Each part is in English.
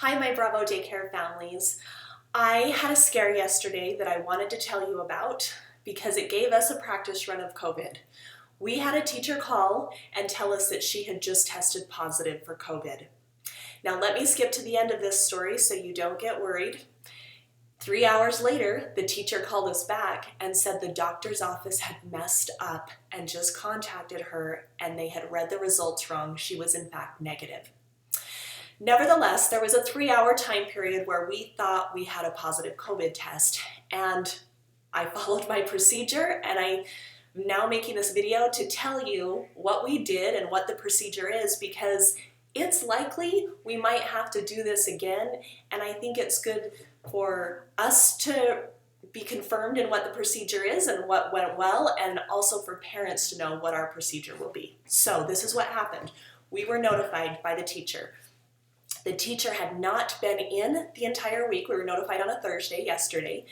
Hi, my Bravo Daycare families. I had a scare yesterday that I wanted to tell you about because it gave us a practice run of COVID. We had a teacher call and tell us that she had just tested positive for COVID. Now, let me skip to the end of this story so you don't get worried. 3 hours later, the teacher called us back and said the doctor's office had messed up and just contacted her and they had read the results wrong. She was in fact negative. Nevertheless, there was a 3-hour time period where we thought we had a positive COVID test, and I followed my procedure, and I'm now making this video to tell you what we did and what the procedure is, because it's likely we might have to do this again, and I think it's good for us to be confirmed in what the procedure is and what went well, and also for parents to know what our procedure will be. So this is what happened. We were notified by the teacher. The teacher had not been in the entire week. We were notified on a Thursday yesterday.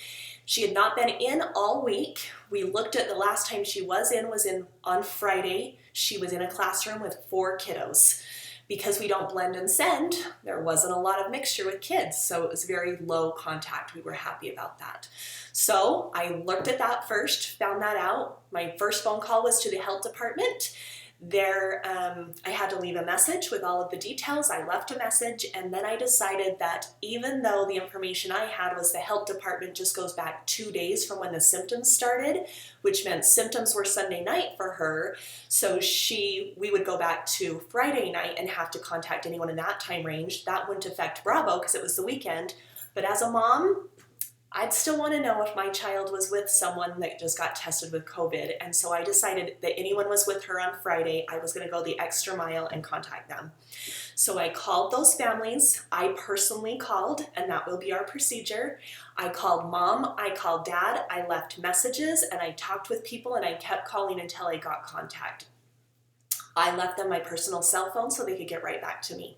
She had not been in all week. We looked at the last time she was in on Friday. She was in a classroom with 4 kiddos. Because we don't blend and send, there wasn't a lot of mixture with kids, so it was very low contact. We were happy about that. So I looked at that first, found that out. My first phone call was to the health department. I had to leave a message with all of the details. I left a message, and then I decided that even though the information I had was the health department just goes back 2 days from when the symptoms started, which meant symptoms were Sunday night for her, so we would go back to Friday night and have to contact anyone in that time range. That wouldn't affect Bravo because it was the weekend, but as a mom, I'd still want to know if my child was with someone that just got tested with COVID, and so I decided that anyone was with her on Friday, I was going to go the extra mile and contact them. So I called those families. I personally called, and that will be our procedure. I called mom, I called dad, I left messages, and I talked with people, and I kept calling until I got contact. I left them my personal cell phone so they could get right back to me.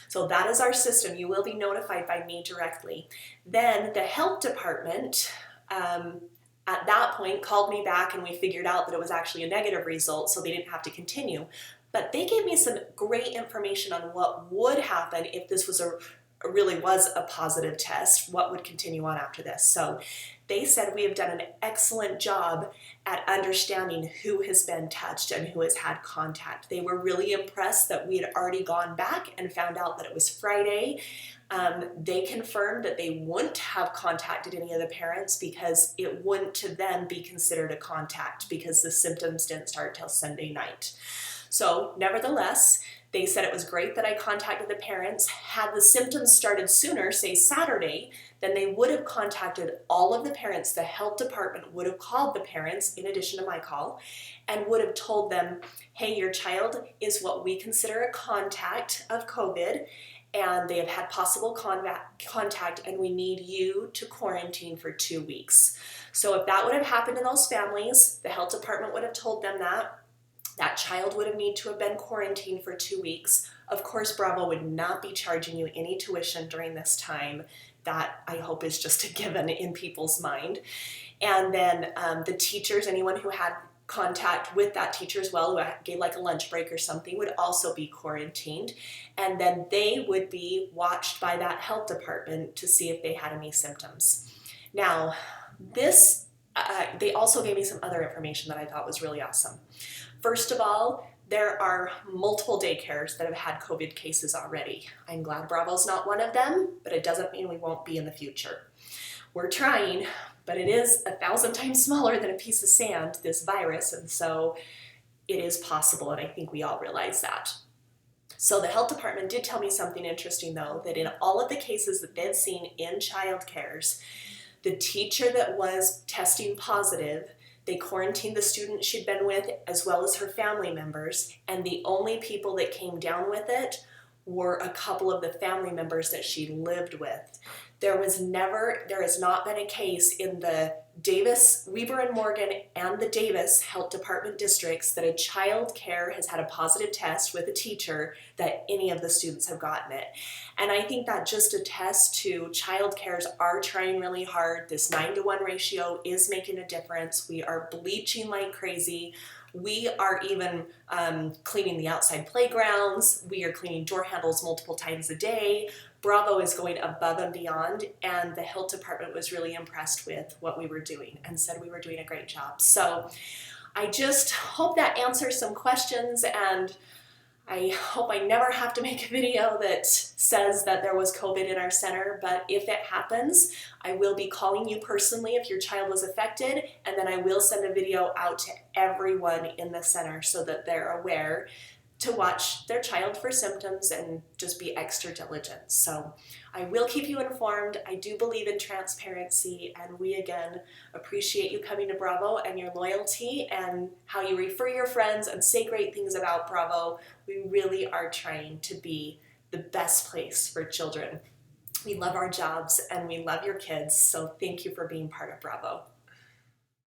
So that is our system. You will be notified by me directly. Then the health department, at that point, called me back and we figured out that it was actually a negative result, so they didn't have to continue. But they gave me some great information on what would happen if this was really was a positive test, what would continue on after this. So they said we have done an excellent job at understanding who has been touched and who has had contact. They were really impressed that we had already gone back and found out that it was Friday. They confirmed that they wouldn't have contacted any of the parents because it wouldn't to them be considered a contact because the symptoms didn't start till Sunday night. So nevertheless, they said it was great that I contacted the parents. Had the symptoms started sooner, say Saturday, then they would have contacted all of the parents. The health department would have called the parents, in addition to my call, and would have told them, hey, your child is what we consider a contact of COVID, and they have had possible contact, and we need you to quarantine for 2 weeks. So if that would have happened in those families, the health department would have told them that. That child would have need to have been quarantined for 2 weeks. Of course, Bravo would not be charging you any tuition during this time. That, I hope, is just a given in people's mind. And then the teachers, anyone who had contact with that teacher as well, who gave like a lunch break or something, would also be quarantined. And then they would be watched by that health department to see if they had any symptoms. Now, they also gave me some other information that I thought was really awesome. First of all, there are multiple daycares that have had COVID cases already. I'm glad Bravo's not one of them, but it doesn't mean we won't be in the future. We're trying, but it is 1,000 times smaller than a piece of sand, this virus, and so it is possible, and I think we all realize that. So the health department did tell me something interesting, though, that in all of the cases that they've seen in child cares, the teacher that was testing positive, they quarantined the student she'd been with as well as her family members, and the only people that came down with it were a couple of the family members that she lived with. There has not been a case in the Davis, Weber and Morgan, and the Davis Health Department districts that a child care has had a positive test with a teacher that any of the students have gotten it. And I think that just attests to child cares are trying really hard. This 9-to-1 ratio is making a difference. We are bleaching like crazy. We are even cleaning the outside playgrounds. We are cleaning door handles multiple times a day. Bravo is going above and beyond, and the health department was really impressed with what we were doing and said we were doing a great job. So I just hope that answers some questions, and I hope I never have to make a video that says that there was COVID in our center, but if it happens, I will be calling you personally if your child was affected, and then I will send a video out to everyone in the center so that they're aware to watch their child for symptoms and just be extra diligent. So I will keep you informed. I do believe in transparency, and we again appreciate you coming to Bravo and your loyalty and how you refer your friends and say great things about Bravo. We really are trying to be the best place for children. We love our jobs and we love your kids, so thank you for being part of Bravo.